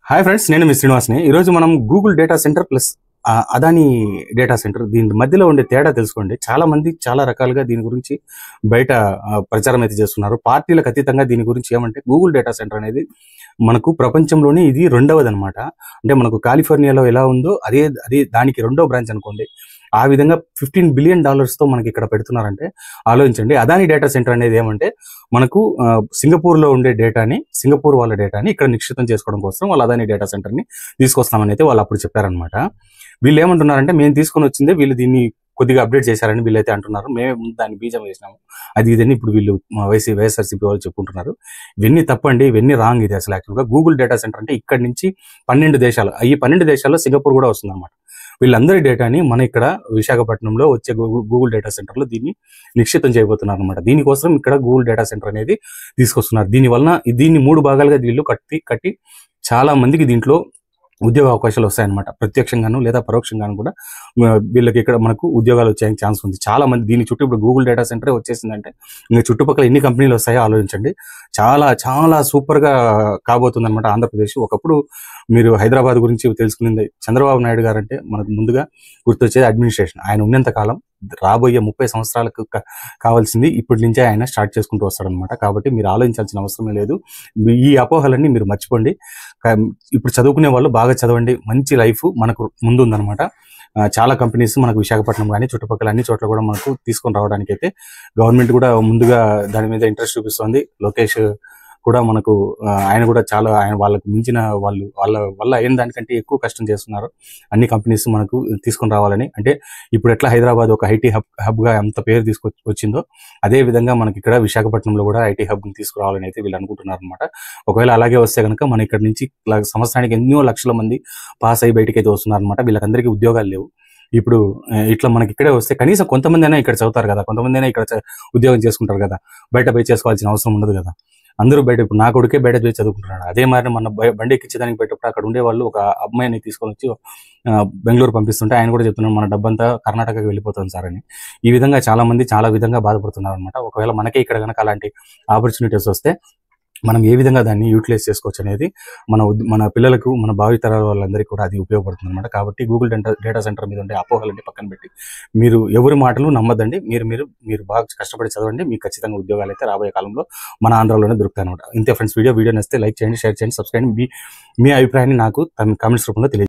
Hi friends, నేను మీ శ్రీనివాస్ని. ఈరోజు మనం Google data centre plus Adani data centre దీని మధ్యలో ఉండే తేడా తెలుసుకోండి. చాలా మంది చాలా రకాలుగా దీని గురించి బయట ప్రచారం అయితే చేస్తున్నారు. పార్టీలకు అతీతంగా దీని గురించి ఏమంటే గూగుల్ డేటా సెంటర్ అనేది మనకు ప్రపంచంలోనే ఇది రెండవది అనమాట. అంటే మనకు కాలిఫోర్నియాలో ఎలా ఉందో అదే అదే దానికి రెండో బ్రాంచ్ అనుకోండి. ఆ విధంగా $15 బిలియన్ తో మనకి ఇక్కడ పెడుతున్నారంటే ఆలోచించండి. అదాని డేటా సెంటర్ అనేది ఏమంటే మనకు సింగపూర్లో ఉండే డేటాని, సింగపూర్ వాళ్ళ డేటాని ఇక్కడ నిక్షిప్తం చేసుకోవడం కోసం వాళ్ళు అదాని డేటా సెంటర్ని తీసుకొస్తామని అయితే వాళ్ళు అప్పుడు చెప్పారనమాట. వీళ్ళు ఏమంటున్నారంటే మేము తీసుకొని వచ్చిందే వీళ్ళు దీన్ని కొద్దిగా అప్డేట్ చేశారని వీళ్ళైతే అంటున్నారు. మేము దాన్ని బీజం వేసినాము అది ఇదని ఇప్పుడు వీళ్ళు వైఎస్ఆర్సీపీ వాళ్ళు చెప్పుకుంటున్నారు. ఇవన్నీ తప్పండి, ఇవన్నీ రాంగ్. ఇది అసలు యాక్చువల్గా గూగుల్ డేటా సెంటర్ అంటే ఇక్కడి నుంచి 12 దేశాలు, ఈ 12 దేశాల్లో సింగపూర్ కూడా వస్తుంది అనమాట. వీళ్ళందరి డేటాని మన ఇక్కడ విశాఖపట్నంలో వచ్చే గూగుల్ డేటా సెంటర్లో దీన్ని నిక్షిప్తం చేయబోతున్నారు అనమాట. దీనికోసం ఇక్కడ గూగుల్ డేటా సెంటర్ అనేది తీసుకొస్తున్నారు. దీన్ని 3 భాగాలుగా వీళ్ళు కట్టి చాలా మందికి దీంట్లో ఉద్యోగ అవకాశాలు వస్తాయన్నమాట. ప్రత్యక్షంగాను లేదా పరోక్షంగాను కూడా వీళ్ళకి ఇక్కడ మనకు ఉద్యోగాలు వచ్చే ఛాన్స్ ఉంది. చాలా మంది దీని చుట్టూ ఇప్పుడు గూగుల్ డేటా సెంటరే వచ్చేసిందంటే ఇంకా చుట్టుపక్కల ఎన్ని కంపెనీలు వస్తాయో ఆలోచించండి. చాలా చాలా సూపర్గా కాబోతుంది అనమాట ఆంధ్రప్రదేశ్. ఒకప్పుడు మీరు హైదరాబాద్ గురించి తెలుసుకునేది చంద్రబాబు నాయుడు గారు అంటే మనకు ముందుగా గుర్తొచ్చేది అడ్మినిస్ట్రేషన్. ఆయన ఉన్నంత కాలం రాబోయే 30 సంవత్సరాలకు కావాల్సింది ఇప్పటి నుంచే ఆయన స్టార్ట్ చేసుకుంటూ వస్తాడనమాట. కాబట్టి మీరు ఆలోచించాల్సిన అవసరమే లేదు. ఈ అపోహలన్నీ మీరు మర్చిపోండి. ఇప్పుడు చదువుకునే వాళ్ళు బాగా చదవండి. మంచి లైఫ్ మనకు ముందుందనమాట. చాలా కంపెనీస్ మనకు విశాఖపట్నం కానీ చుట్టుపక్కల అన్ని చోట్ల కూడా మనకు తీసుకొని రావడానికి అయితే గవర్నమెంట్ కూడా ముందుగా దాని మీద ఇంట్రెస్ట్ చూపిస్తుంది. లోకేష్ కూడా మనకు ఆయన కూడా చాలా వాళ్ళకు మించిన వాళ్ళ వల్ల అయిన దానికంటే ఎక్కువ కష్టం చేస్తున్నారు. అన్ని కంపెనీస్ మనకు తీసుకొని రావాలని. అంటే ఇప్పుడు ఎట్లా హైదరాబాద్ ఒక ఐటీ హబ్గా ఎంత పేరు తీసుకొచ్చిందో అదే విధంగా మనకి ఇక్కడ విశాఖపట్నంలో కూడా ఐటీ హబ్ని తీసుకురావాలని అయితే వీళ్ళు అనుకుంటున్నారు అనమాట. ఒకవేళ అలాగే వస్తే కనుక మన ఇక్కడ నుంచి సంవత్సరానికి ఎన్నో లక్షల మంది పాస్ అయ్యి బయటకు అయితే వస్తున్నారు అనమాట. వీళ్ళకందరికీ ఉద్యోగాలు లేవు. ఇప్పుడు ఇట్లా మనకి ఇక్కడే వస్తే కనీసం కొంతమంది అయినా ఇక్కడ చదువుతారు కదా, కొంతమంది అయినా ఇక్కడ ఉద్యోగం చేసుకుంటారు కదా. బయట పోయి చేసుకోవాల్సిన అవసరం ఉండదు కదా. అందరూ బయట, ఇప్పుడు నా కొడుకే బయట పోయి చదువుకుంటున్నాడు. అదే మరి మన బండి ఎక్కించడానికి పెట్టేటప్పుడు అక్కడ ఉండేవాళ్ళు ఒక అమ్మాయిని తీసుకొని వచ్చి బెంగళూరు పంపిస్తుంటే ఆయన కూడా చెప్తున్నాడు మన డబ్బంతా కర్ణాటకకి వెళ్ళిపోతుంది సార్ అని. ఈ విధంగా చాలా మంది చాలా విధంగా బాధపడుతున్నారు అనమాట. ఒకవేళ మనకే ఇక్కడ కనుక అలాంటి ఆపర్చునిటీస్ వస్తే మనం ఏ విధంగా దాన్ని యూటిలైజ్ చేసుకోవచ్చు అనేది మన పిల్లలకు, మన భావితరాల వాళ్ళందరికీ కూడా అది ఉపయోగపడుతుంది అనమాట. కాబట్టి గూగుల్ డేటా సెంటర్ మీద ఉండే అపోహలన్నీ పక్కన పెట్టి మీరు ఎవరి మాటలు నమ్మద్దండి. మీరు బాగా కష్టపడి చదవండి. మీకు ఖచ్చితంగా ఉద్యోగాలు అయితే రాబోయే కాలంలో మన ఆంధ్రాలోనే దొరుకుతాయి అనమాట. ఇంతే ఫ్రెండ్స్, వీడియో నచ్చితే లైక్ చేయండి, షేర్ చేయండి, సబ్స్క్రైబ్. మీ అభిప్రాయాన్ని నాకు కామెంట్స్ రూపంలో తెలియజేయండి.